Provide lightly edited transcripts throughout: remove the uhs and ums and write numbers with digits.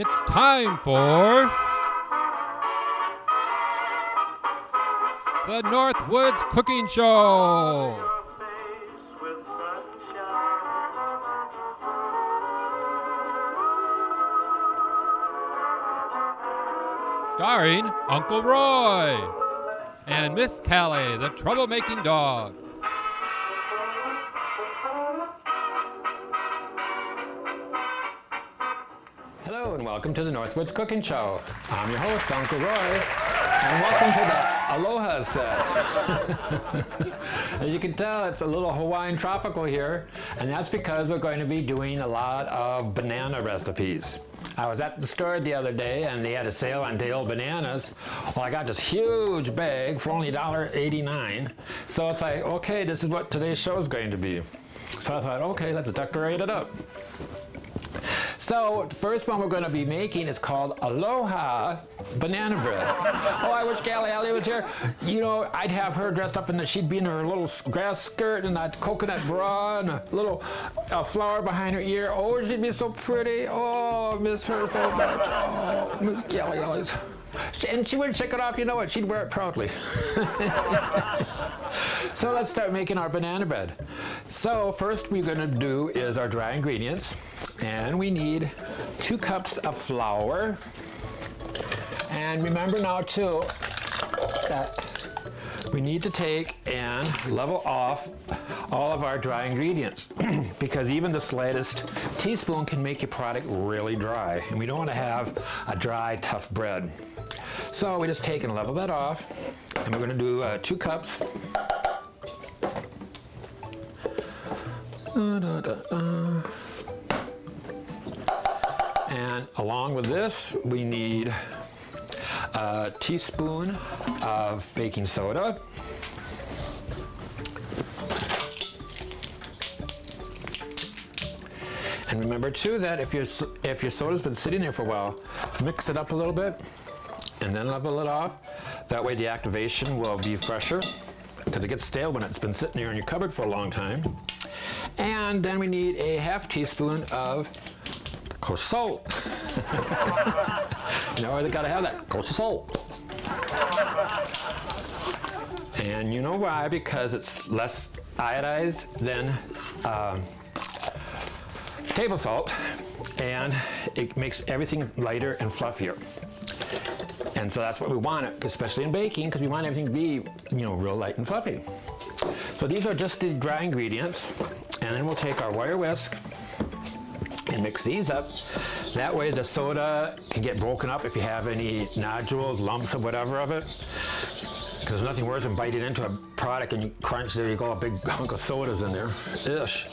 It's time for the Northwoods Cooking Show. Starring Uncle Roy and Miss Callie, the troublemaking dog. Hello and welcome to the Northwoods Cooking Show. I'm your host, Uncle Roy, and welcome to the Aloha set. As you can tell, it's a little Hawaiian tropical here, and that's because we're going to be doing a lot of banana recipes. I was at the store the other day and they had a sale on day-old bananas. Well, I got this huge bag for only $1.89. So it's like, okay, this is what today's show is going to be. So I thought, okay, let's decorate it up. So the first one we're going to be making is called Aloha Banana Bread. Oh, I wish Callie was here. You know, I'd have her dressed up she'd be in her little grass skirt and a coconut bra and a little flower behind her ear. Oh, she'd be so pretty. Oh, I miss her so much. Oh, Miss Callie always. And she wouldn't shake it off, you know what? She'd wear it proudly. So let's start making our banana bread. So first we're going to do is our dry ingredients. And we need 2 cups of flour. And remember now too that we need to take and level off all of our dry ingredients because even the slightest teaspoon can make your product really dry. And we don't want to have a dry, tough bread. So we just take and level that off. And we're going to do 2 cups. And along with this, we need a teaspoon of baking soda. And remember too that if your soda's been sitting there for a while, mix it up a little bit and then level it off. That way the activation will be fresher because it gets stale when it's been sitting there in your cupboard for a long time. And then we need a ½ teaspoon of kosher salt. You know, they gotta have that kosher salt. And you know why? Because it's less iodized than table salt, and it makes everything lighter and fluffier. And so that's what we want, especially in baking, because we want everything to be, you know, real light and fluffy. So these are just the dry ingredients, and then we'll take our wire whisk and mix these up. That way the soda can get broken up if you have any nodules, lumps, or whatever of it. Because there's nothing worse than biting into a product and you crunch, there you go, a big hunk of soda's in there. Ish.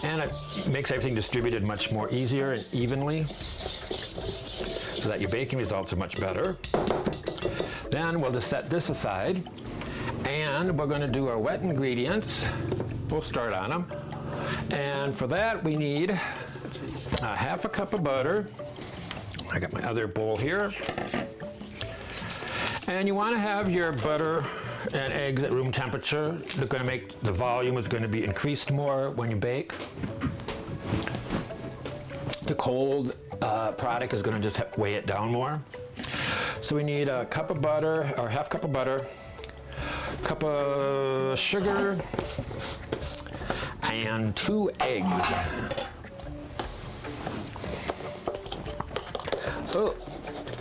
And it makes everything distributed much more easier and evenly so that your baking results are much better. Then we'll just set this aside and we're going to do our wet ingredients. We'll start on them. And for that we need ½ cup of butter. I got my other bowl here. And you want to have your butter and eggs at room temperature. They're going to make the volume is going to be increased more when you bake. The cold product is going to just weigh it down more. So we need a cup of butter or ½ cup of butter, cup of sugar, and 2 eggs. Oh,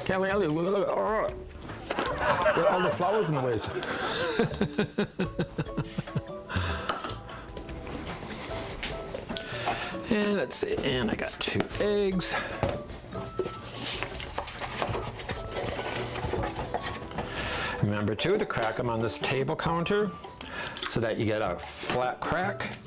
Callie, look at all the flowers in the ways. And let's see, and I got 2 eggs. Remember too to crack them on this table counter so that you get a flat crack.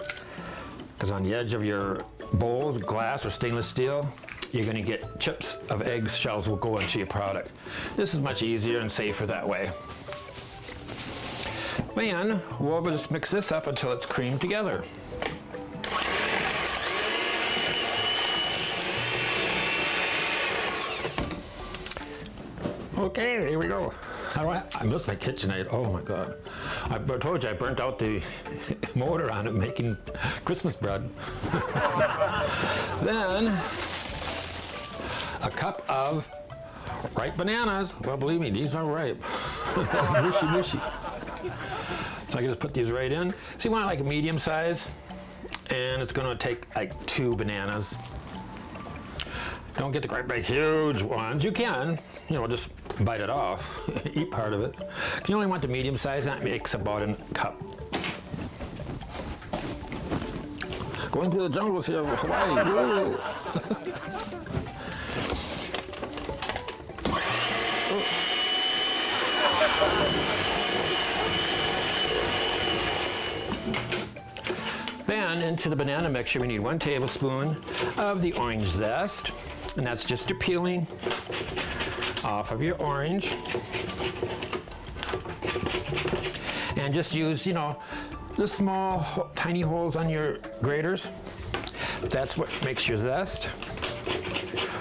Because on the edge of your bowls, glass or stainless steel, you're going to get chips of egg shells will go into your product. This is much easier and safer that way. And we'll just mix this up until it's creamed together. Okay, here we go. I miss my KitchenAid. Oh my God. I told you I burnt out the motor on it making Christmas bread. Then a cup of ripe bananas. Well, believe me, these are ripe. Mushy, mushy. So I can just put these right in. So you want like a medium size, and it's gonna take like 2 bananas. Don't get the great big huge ones. You can, just bite it off, eat part of it. You only want the medium size, and that makes about a cup. Going through the jungles here of Hawaii. Whoa. Then into the banana mixture, we need 1 tablespoon of the orange zest, and that's just your peeling off of your orange. And just use, the small, tiny holes on your graters. That's what makes your zest.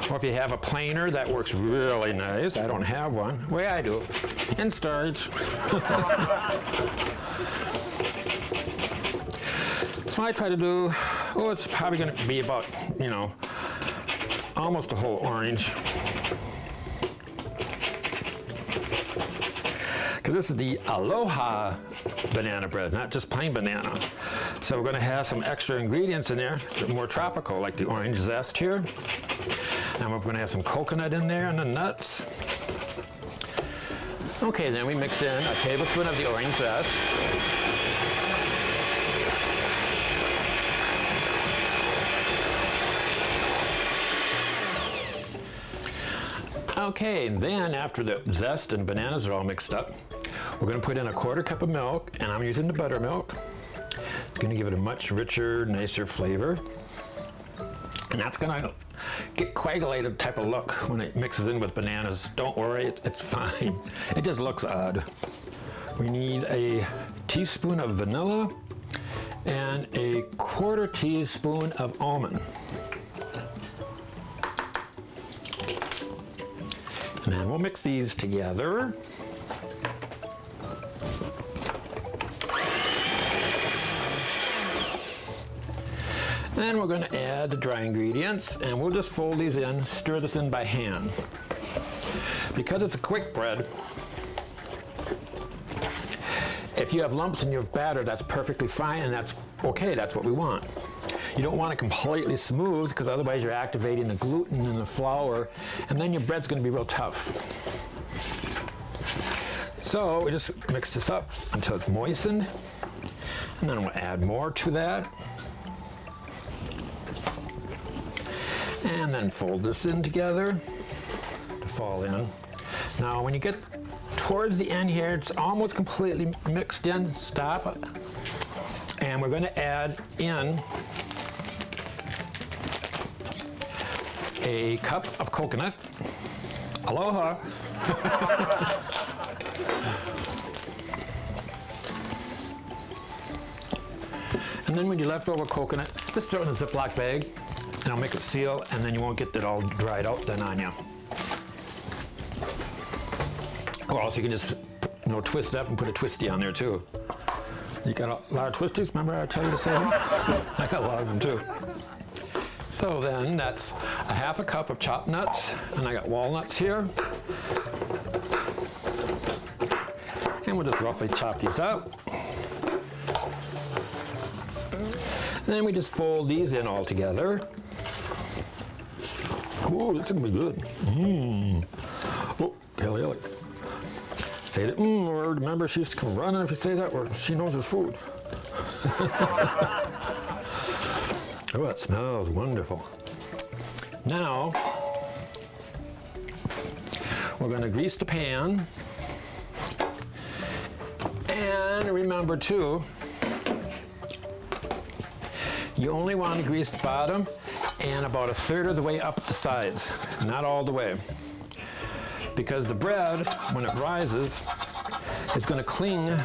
Or if you have a planer, that works really nice. I don't have one. The way I do it, in storage. So I try to do, it's probably going to be about, almost a whole orange. Because this is the Aloha Banana Bread, not just plain banana. So we're going to have some extra ingredients in there, more tropical, like the orange zest here. And we're going to have some coconut in there and the nuts. Okay, then we mix in a tablespoon of the orange zest. Okay, and then after the zest and bananas are all mixed up, we're going to put in a 1/4 cup of milk, and I'm using the buttermilk. It's going to give it a much richer, nicer flavor. And that's going to get coagulated type of look when it mixes in with bananas. Don't worry, it's fine. It just looks odd. We need a teaspoon of vanilla and a 1/4 teaspoon of almond. And then we'll mix these together. Then we're going to add the dry ingredients, and we'll just fold these in, stir this in by hand. Because it's a quick bread, if you have lumps in your batter, that's perfectly fine, and that's okay, that's what we want. You don't want it completely smooth, because otherwise you're activating the gluten in the flour, and then your bread's going to be real tough. So we just mix this up until it's moistened, and then we'll add more to that. And then fold this in together to fall in. Now when you get towards the end here, it's almost completely mixed in. Stop. And we're going to add in a cup of coconut. Aloha. And then with your leftover coconut, just throw it in a Ziploc bag, and I'll make it seal, and then you won't get it all dried out then on you. Or else you can just, twist it up and put a twisty on there too. You got a lot of twisties? Remember I told you to say them? I got a lot of them too. So then that's a 1/2 cup of chopped nuts, and I got walnuts here. And we'll just roughly chop these up. And then we just fold these in all together. Ooh, this is gonna be good. Oh, Kelly. Say the word. Remember, she used to come running if you say that word. She knows it's food. Oh, it smells wonderful. Now, we're going to grease the pan. And remember, too, you only want to grease the bottom and about 1/3 of the way up the sides, not all the way. Because the bread, when it rises, is going to cling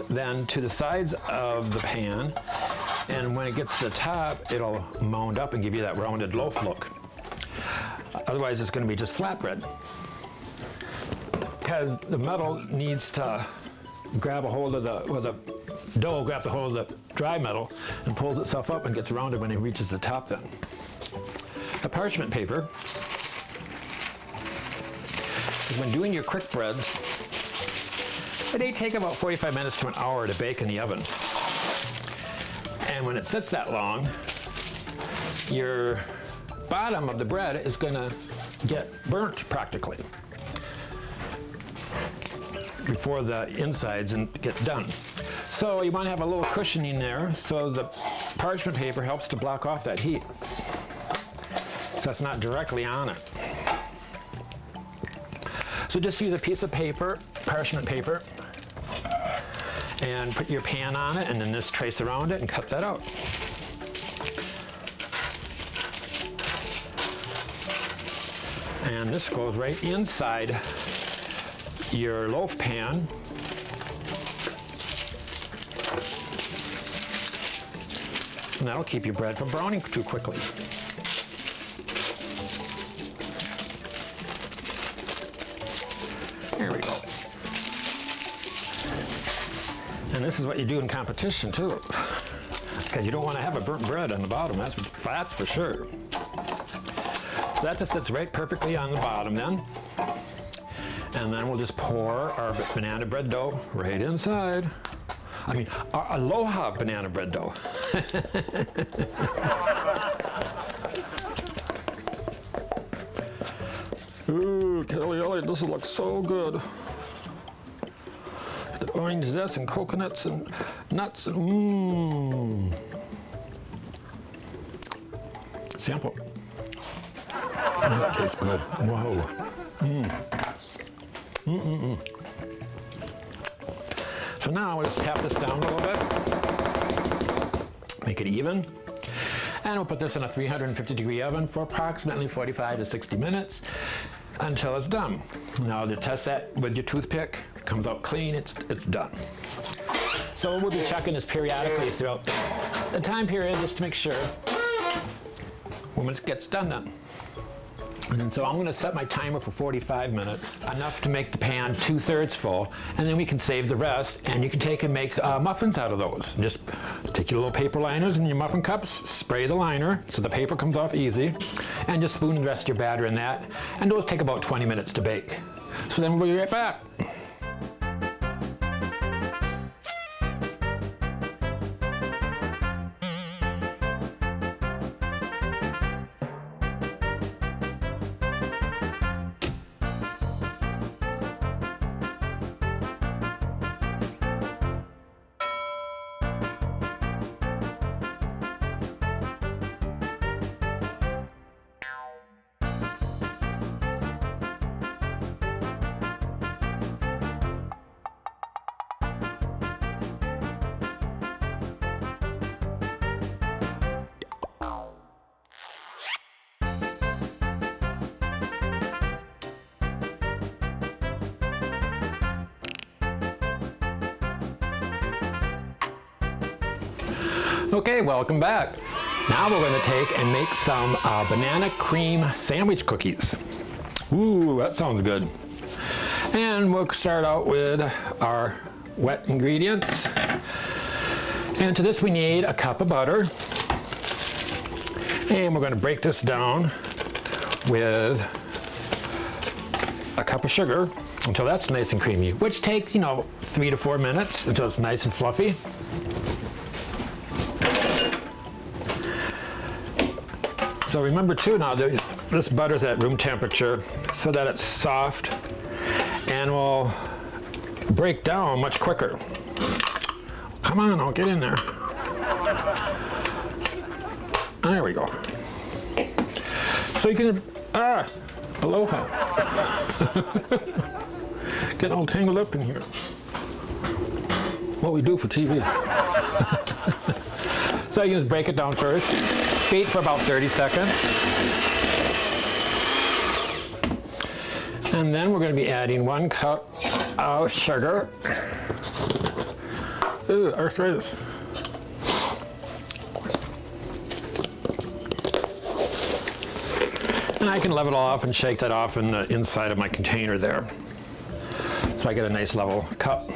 then to the sides of the pan, and when it gets to the top, it'll mound up and give you that rounded loaf look. Otherwise, it's going to be just flatbread. Because the metal needs to grab a hold of the dough grabs a hold of the dry metal and pulls itself up and gets rounded when it reaches the top then. The parchment paper when doing your quick breads, they take about 45 minutes to an hour to bake in the oven. And when it sits that long, your bottom of the bread is going to get burnt practically before the insides get done. So you want to have a little cushioning there so the parchment paper helps to block off that heat, so it's not directly on it. So just use a piece of paper, parchment paper, and put your pan on it and then just trace around it and cut that out. And this goes right inside your loaf pan. And that'll keep your bread from browning too quickly. There we go. And this is what you do in competition too, because you don't want to have a burnt bread on the bottom, that's for sure. So that just sits right perfectly on the bottom then. And then we'll just pour our banana bread dough right inside. I mean, our Aloha banana bread dough. Ooh, Kelly, this looks so good. The orange zest and coconuts and nuts and Sample. Oh, that tastes good. Whoa. So now we'll just tap this down a little bit, make it even, and we'll put this in a 350-degree oven for approximately 45 to 60 minutes until it's done. Now to test that with your toothpick, it comes out clean, it's done. So we'll be checking this periodically throughout the time period just to make sure when it gets done. And so I'm going to set my timer for 45 minutes, enough to make the pan 2/3 full, and then we can save the rest, and you can take and make muffins out of those. Just take your little paper liners and your muffin cups, spray the liner so the paper comes off easy, and just spoon the rest of your batter in that, and those take about 20 minutes to bake. So then we'll be right back. Okay, welcome back. Now we're going to take and make some banana cream sandwich cookies. Ooh, that sounds good. And we'll start out with our wet ingredients. And to this we need a cup of butter. And we're going to break this down with a cup of sugar until that's nice and creamy, which takes, 3 to 4 minutes until it's nice and fluffy. So remember too now, this butter's at room temperature so that it's soft and will break down much quicker. Come on, I'll get in there. There we go. So you can, aloha. Getting all tangled up in here. What we do for TV. So you can just break it down first. Beat for about 30 seconds. And then we're going to be adding 1 cup of sugar. Ooh, arthritis. And I can level it off and shake that off in the inside of my container there. So I get a nice level cup.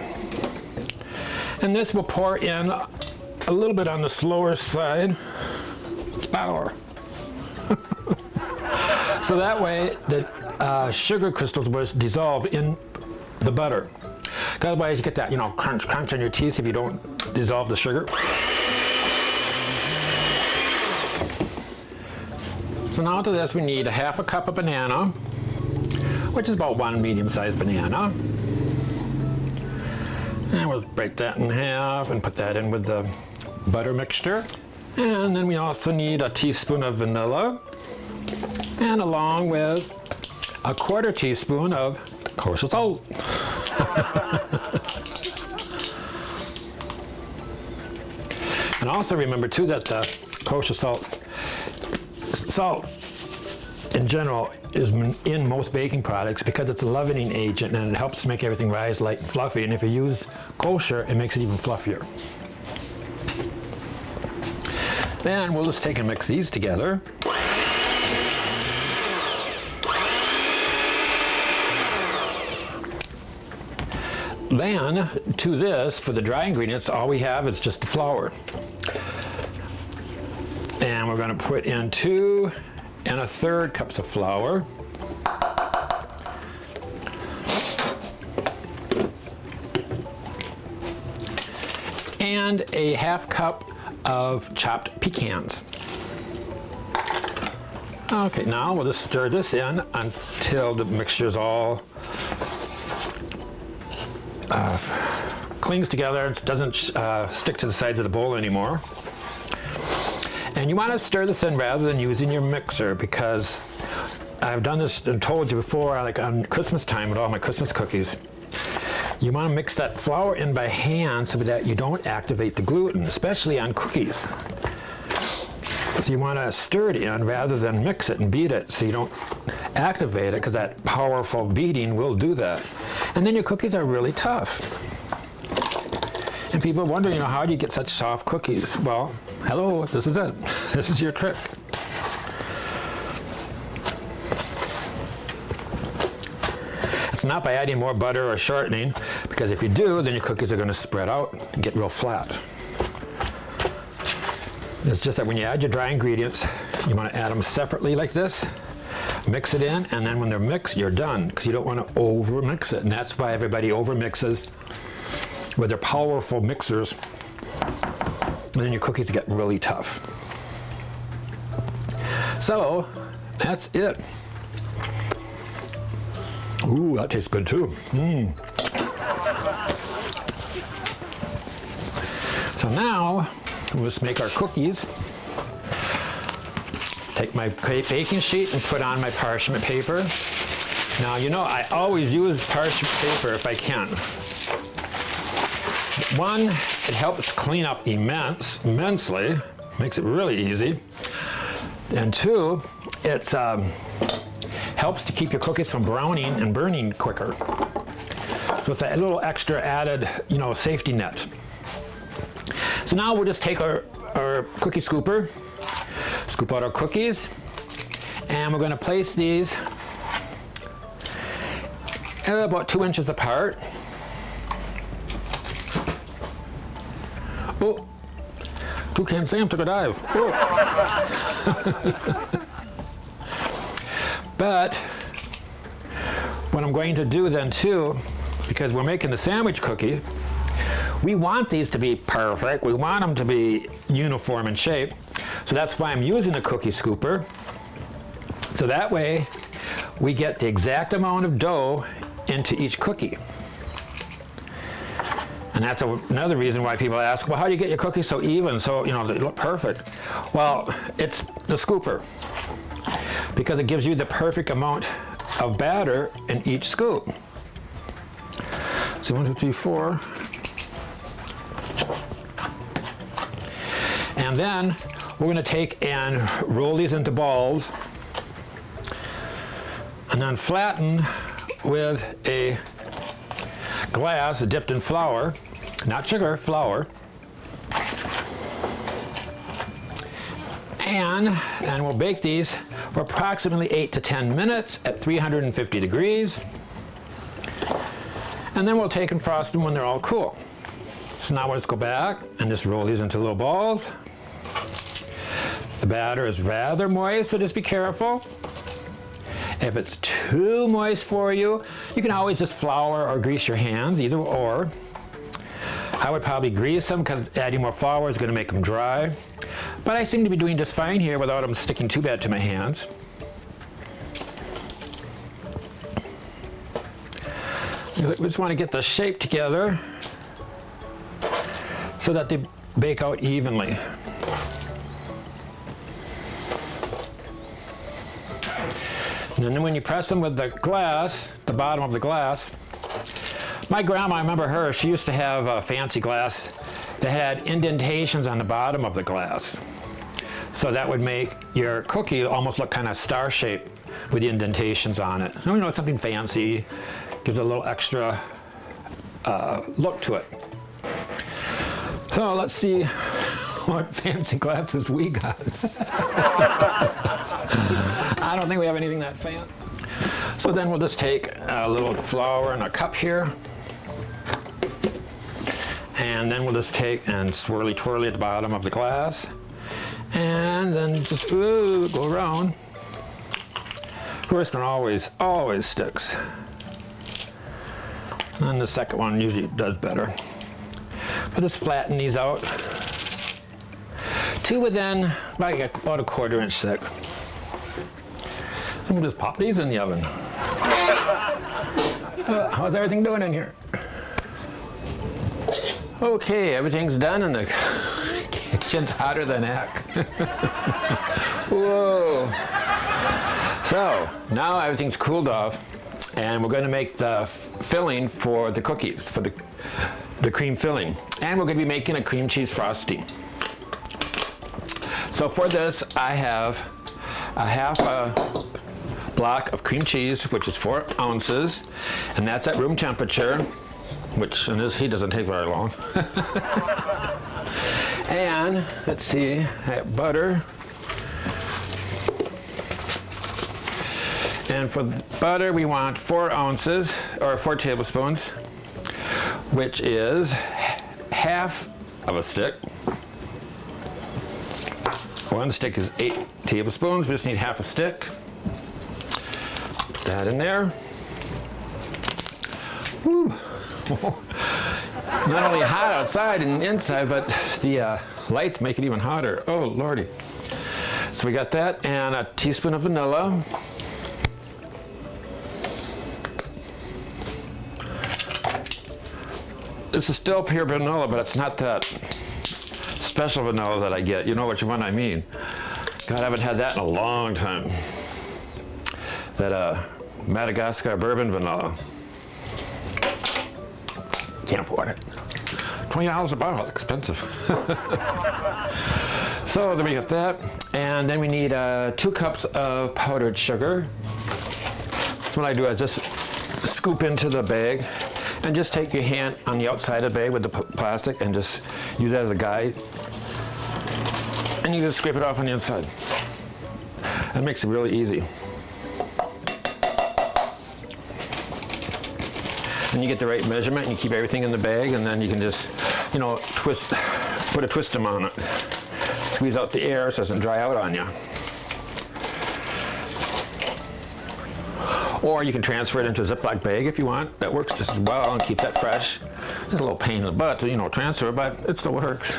And this will pour in a little bit on the slower side. So that way the sugar crystals will dissolve in the butter. Otherwise you get that, crunch, crunch on your teeth if you don't dissolve the sugar. So now to this we need a half a cup of banana, which is about one medium-sized banana. And we'll break that in half and put that in with the butter mixture. And then we also need a teaspoon of vanilla, and along with a quarter teaspoon of kosher salt. And also remember too that the kosher salt in general is in most baking products because it's a leavening agent and it helps make everything rise light and fluffy. And if you use kosher, it makes it even fluffier. Then we'll just take and mix these together. Then, to this, for the dry ingredients, all we have is just the flour. And we're going to put in 2 1/3 cups of flour. And a half cup of chopped pecans. Okay, now we'll just stir this in until the mixture is all clings together and doesn't stick to the sides of the bowl anymore. And you want to stir this in rather than using your mixer, because I've done this and told you before, like on Christmas time with all my Christmas cookies. You want to mix that flour in by hand so that you don't activate the gluten, especially on cookies. So you want to stir it in rather than mix it and beat it so you don't activate it, because that powerful beating will do that. And then your cookies are really tough. And people wonder, how do you get such soft cookies? Well, hello, this is it. This is your trick. It's not by adding more butter or shortening, because if you do, then your cookies are going to spread out and get real flat. It's just that when you add your dry ingredients, you want to add them separately like this, mix it in, and then when they're mixed, you're done, because you don't want to over-mix it. And that's why everybody over-mixes with their powerful mixers, and then your cookies get really tough. So, that's it. Ooh, that tastes good too. So now, we'll just make our cookies. Take my baking sheet and put on my parchment paper. Now, I always use parchment paper if I can. One, it helps clean up immensely, makes it really easy. And 2, it helps to keep your cookies from browning and burning quicker. So it's a little extra added, safety net. So now we'll just take our cookie scooper, scoop out our cookies, and we're going to place these about 2 inches apart. Oh, Toucan Sam took a dive. Oh. But what I'm going to do then too, because we're making the sandwich cookie, we want these to be perfect. We want them to be uniform in shape. So that's why I'm using a cookie scooper. So that way we get the exact amount of dough into each cookie. And that's another reason why people ask, well, how do you get your cookies so even, so they look perfect? Well, it's the scooper, because it gives you the perfect amount of batter in each scoop. So 1, 2, 3, 4. And then we're going to take and roll these into balls and then flatten with a glass dipped in flour, not sugar, flour. And we'll bake these for approximately 8 to 10 minutes at 350 degrees. And then we'll take and frost them when they're all cool. So now we'll just go back and just roll these into little balls. The batter is rather moist, so just be careful. If it's too moist for you, you can always just flour or grease your hands, either or. I would probably grease them because adding more flour is going to make them dry. But I seem to be doing just fine here without them sticking too bad to my hands. We just want to get the shape together so that they bake out evenly. And then when you press them with the glass, the bottom of the glass, my grandma, I remember her, she used to have a fancy glass that had indentations on the bottom of the glass. So that would make your cookie almost look kind of star-shaped with the indentations on it. You know, something fancy, gives a little extra look to it. So let's see what fancy glasses we got. I don't think we have anything that fancy. So then we'll just take a little flour in a cup here. And then we'll just take and swirly twirly at the bottom of the glass. And then just go around. First one always sticks. And the second one usually does better. But just flatten these out to within about a 1/4 inch thick. And we'll just pop these in the oven. How's everything doing in here? Okay, everything's done and the kitchen's hotter than heck. Whoa. So now everything's cooled off and we're going to make the filling for the cookies, for the cream filling. And we're going to be making a cream cheese frosty. So for this, I have a half a block of cream cheese, which is 4 ounces, and that's at room temperature, which in this heat doesn't take very long. And let's see, I have butter. And for butter, we want 4 ounces, or 4 tablespoons, which is half of a stick. 1 stick is 8 tablespoons. We just need half a stick. Put that in there. Woo. Not only hot outside and inside, but the lights make it even hotter. Oh, Lordy. So we got that, and a teaspoon of vanilla. This is still pure vanilla, but it's not that special vanilla that I get. You know which one I mean. God, I haven't had that in a long time. That Madagascar bourbon vanilla. Can't afford it. $20 a bottle, it's expensive. So then we got that. And then we need 2 cups of powdered sugar. So what I do is just scoop into the bag and just take your hand on the outside of the bag with the plastic and just use that as a guide. And you just scrape it off on the inside. That makes it really easy. And you get the right measurement and you keep everything in the bag, and then you can just, you know, put a twist them on it. Squeeze out the air so it doesn't dry out on you. Or you can transfer it into a Ziploc bag if you want. That works just as well and keep that fresh. It's a little pain in the butt to, you know, transfer, but it still works.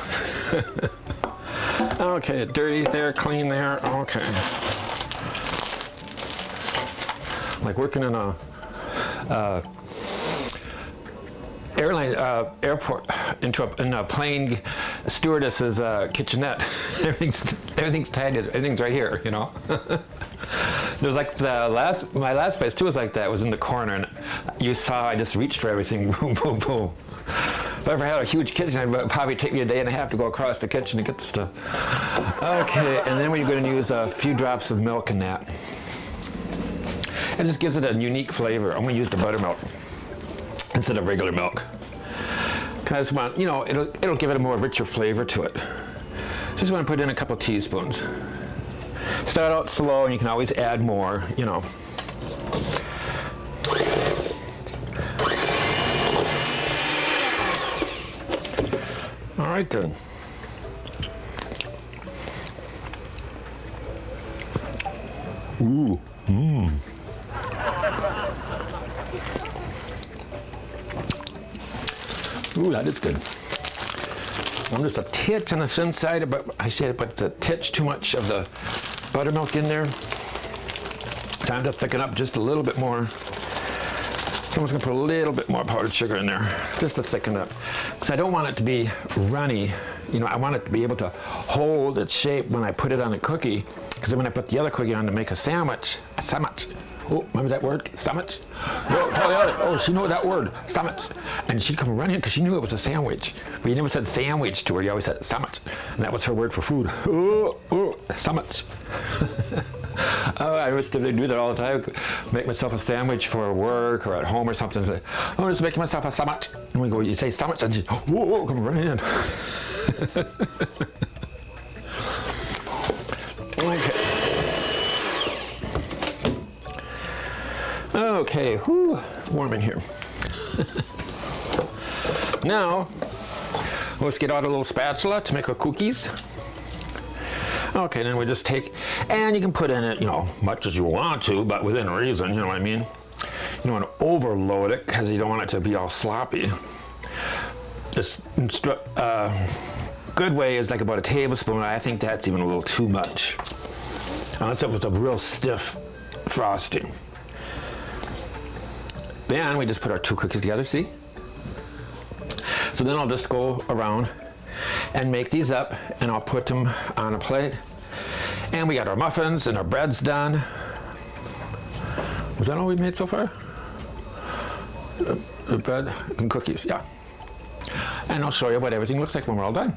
Okay, dirty there, clean there, okay. Like working in a airport, in a plane stewardess's kitchenette. everything's tidy, everything's right here, you know. There was like my last place too was like that. It was in the corner, and you saw I just reached for everything, boom, boom, boom. If I ever had a huge kitchen, it would probably take me a day and a half to go across the kitchen to get the stuff. Okay, and then we're going to use a few drops of milk in that. It just gives it a unique flavor. I'm going to use the buttermilk instead of regular milk. Because, you know, it'll give it a more richer flavor to it. Just want to put in a couple teaspoons. Start out slow, and you can always add more, you know. All right, then. Ooh, Ooh, that is good. I'm just a titch on the thin side, but I said, but the titch too much of the buttermilk in there. Time to thicken up just a little bit more. Someone's gonna put a little bit more powdered sugar in there, just to thicken up. Because I don't want it to be runny. You know, I want it to be able to hold its shape when I put it on a cookie. Because then when I put the other cookie on to make a sandwich. Oh, remember that word? Sandwich? Oh, she knew that word, sandwich. And she'd come running because she knew it was a sandwich. But you never said sandwich to her, you always said sandwich. And that was her word for food. Oh, sandwich. Oh, I used to do that all the time. Make myself a sandwich for work or at home or something. Say, oh, I'm just making myself a sandwich. And we go, you say sandwich, and she, whoa, come running in. Okay, whew, it's warm in here. Now, let's get out a little spatula to make our cookies. Okay, then we just take, and you can put in it, you know, much as you want to, but within reason, you know what I mean? You don't want to overload it because you don't want it to be all sloppy. This good way is like about a tablespoon. I think that's even a little too much. Unless it was a real stiff frosting. Then we just put our two cookies together, see? So then I'll just go around and make these up, and I'll put them on a plate. And we got our muffins and our bread's done. Was that all we made so far? The bread and cookies, yeah. And I'll show you what everything looks like when we're all done.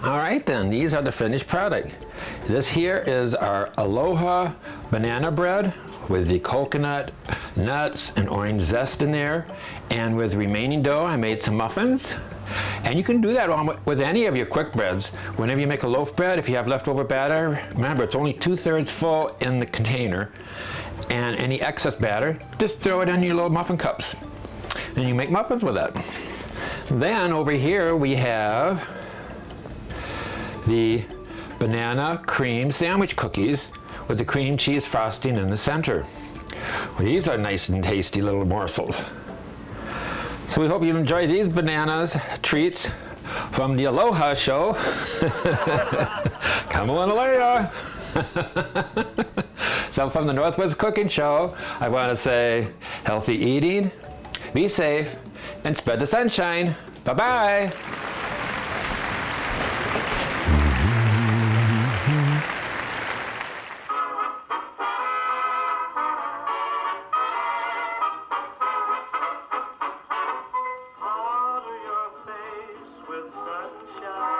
All right then, these are the finished product. This here is our Aloha Banana Bread with the coconut, nuts, and orange zest in there. And with remaining dough, I made some muffins. And you can do that with any of your quick breads. Whenever you make a loaf bread, if you have leftover batter, remember it's only 2/3 full in the container. And any excess batter, just throw it in your little muffin cups. And you make muffins with that. Then over here we have the banana cream sandwich cookies with the cream cheese frosting in the center. Well, these are nice and tasty little morsels. So we hope you enjoy these bananas treats from the Aloha Show. Come on, Aloha. So from the Northwoods Cooking Show, I want to say healthy eating, be safe, and spread the sunshine. Bye-bye. Powder your face with sunshine.